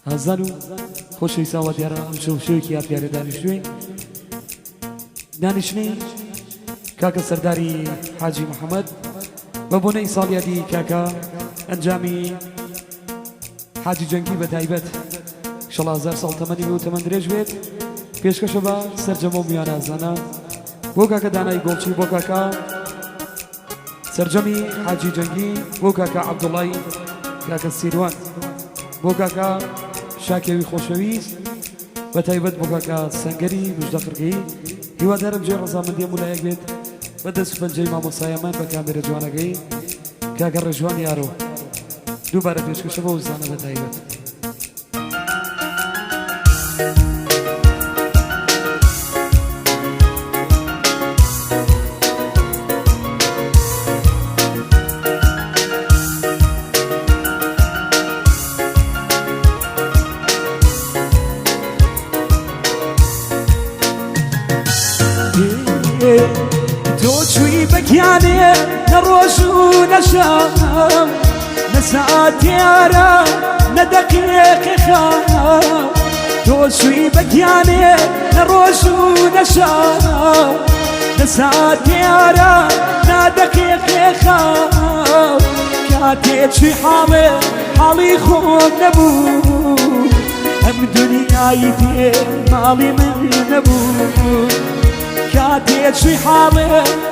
هزانو خوشی سوا دیاره شوشوی که دیاره دانشنی کاکا سرداری حاجی محمد و بونه سالی دی کاکا انجامی حاجی جنگی به تایبت شلا هزار سال تمنی و تمن درێژ بێت پێشکەشە بە سەرجەمە و میوانازانە بۆ کاکە دانای گۆڵچی بۆ کاکە سەرجەمی حاجی جەنگی بۆ کاکە عەبدوڵای کاکە سیروان بۆ کاکە شاکێوی خۆشەویست بە تایبەت بۆ کاکە سەنگەری مژدە قرگەی هیوادارم جێ ڕەزامەندی هەموولایەک بێت بە دەست و پەنجەی مامۆسایەمان بە کامێرە جوانەکەی کاکە ڕێژوان یارۆ دووبارە پێشکەشە بۆ وزانە بە تایبەت توجوي بكياني نروش ونشام نساعات يارا ندقيق خام توجوي بكياني نروش ونشام نساعات يارا ندقيق خام كاتيت في حالي خون نبو هم دنياي دي مالي من نبو كاتيت شي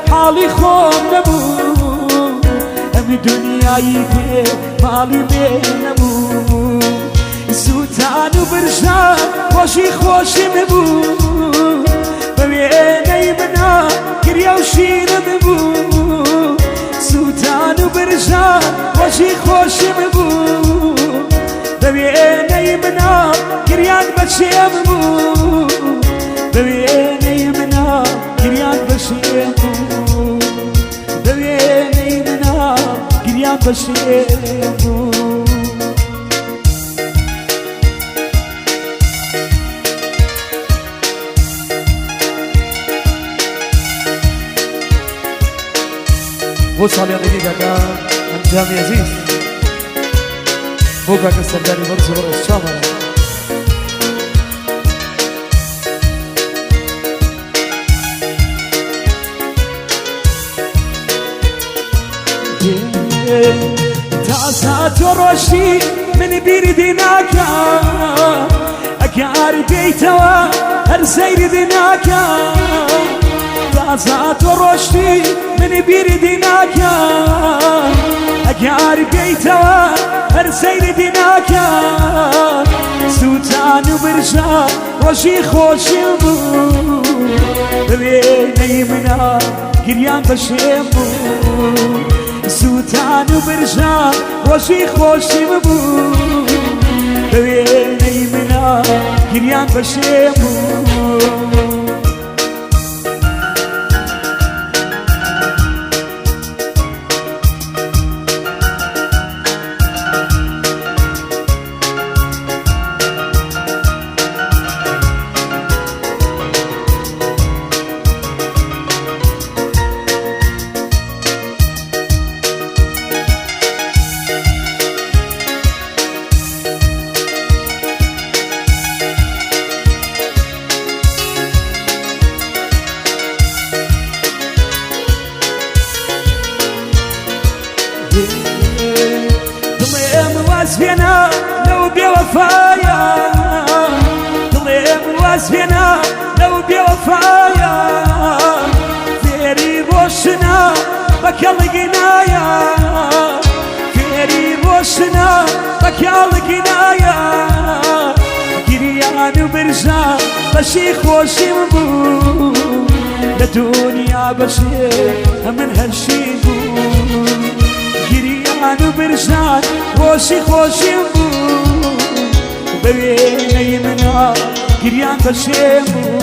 حالي خون نبو ام دنياي دي مالي بين نبو سوتان وبرجان خوشي خوشي مبو بويني منا كريا وشي نبو سوتان وبرجان خوشي خوشي مبو بويني منا كريان بشي مبو بويني منا كريان بشيمو بويني منا كريان بشيمو بۆ ساڵیادەی کاکە ئەنجامی عەزیز بۆ کاکە سەرداری بەرز و بەڕێز چامەرە تازات وروشي من بيردناكا أكار بيتوا هرسير دناكا تازات وروشي من بيردناكا أكار بيتوا هرسير دناكا سوتان وبرجا روشي خوشي بو بويني منا كريان بشيمو سوتان وبرجان روشي خوشي مبو بويني منا كريان بشيمو فينا لو بوفايا ضليم الواس فينا لو بوفايا فيري روشنا بكال قنايا فيري روشنا بكال قنايا قريان برجا بشي خوشي مبو لدنيا بشي من هالشي أنا برجان خوشي خوشي مبو بويني منا كريان بشيمو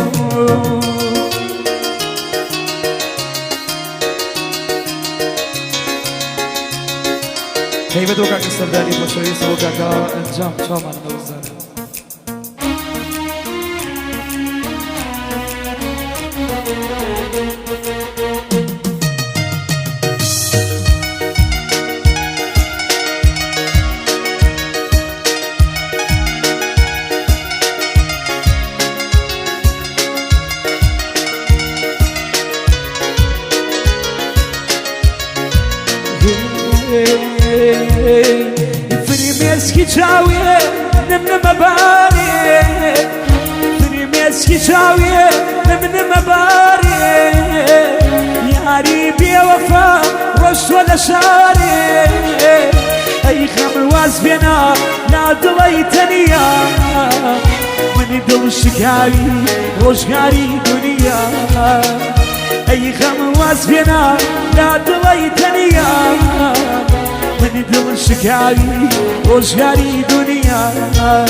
هيبة دوكا كسرداني بشوي سوكا كا انجام شامان نوزان مسكي جاوية نمن مباري دني مسكي جاوية نمن مباري ياري بي وفا رشت ولا شاري أي خم واز بينا لا ضليتنيا من دل شكاوي روشكاري دنيا أي خم واز بينا لا ضليتنيا من دل شكاوي روشكاري دنيا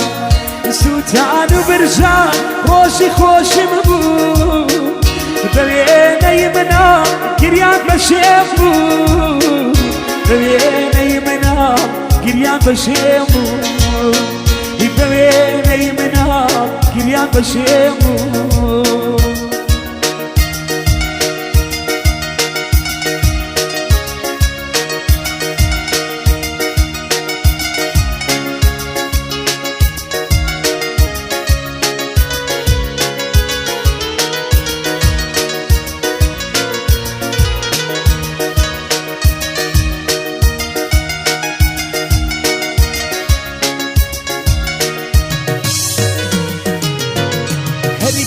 سوتان وبرجان روشي خوشي مبو ببيني منا كريان بشيمو ببيني منا كريان بشيمو ببيني منا كريان بشيمو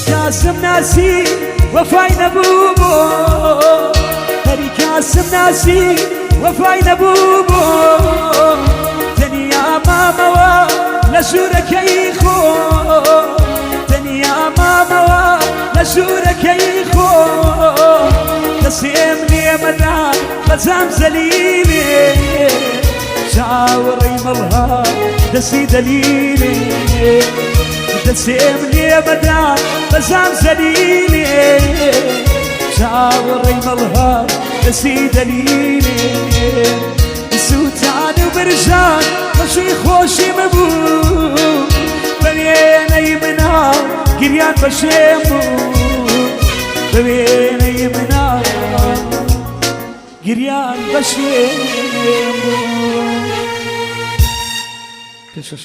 كاسم ناسي وفاي نبوبو هري كاسم ناسي وفاي نبوبو دنيا ماما لشورك يخو دنيا ماما لشورك يخو تسيم لي مدى غزام زليلي شاوري ملها دسي دليلي تسيم لي مدى غزام زليلي شاوري ملها دسي دليلي سوتان وبرجان مشي خوشي مبو ببيني منا كريان بشيمو ببيني منا كريان بشيمو كل شو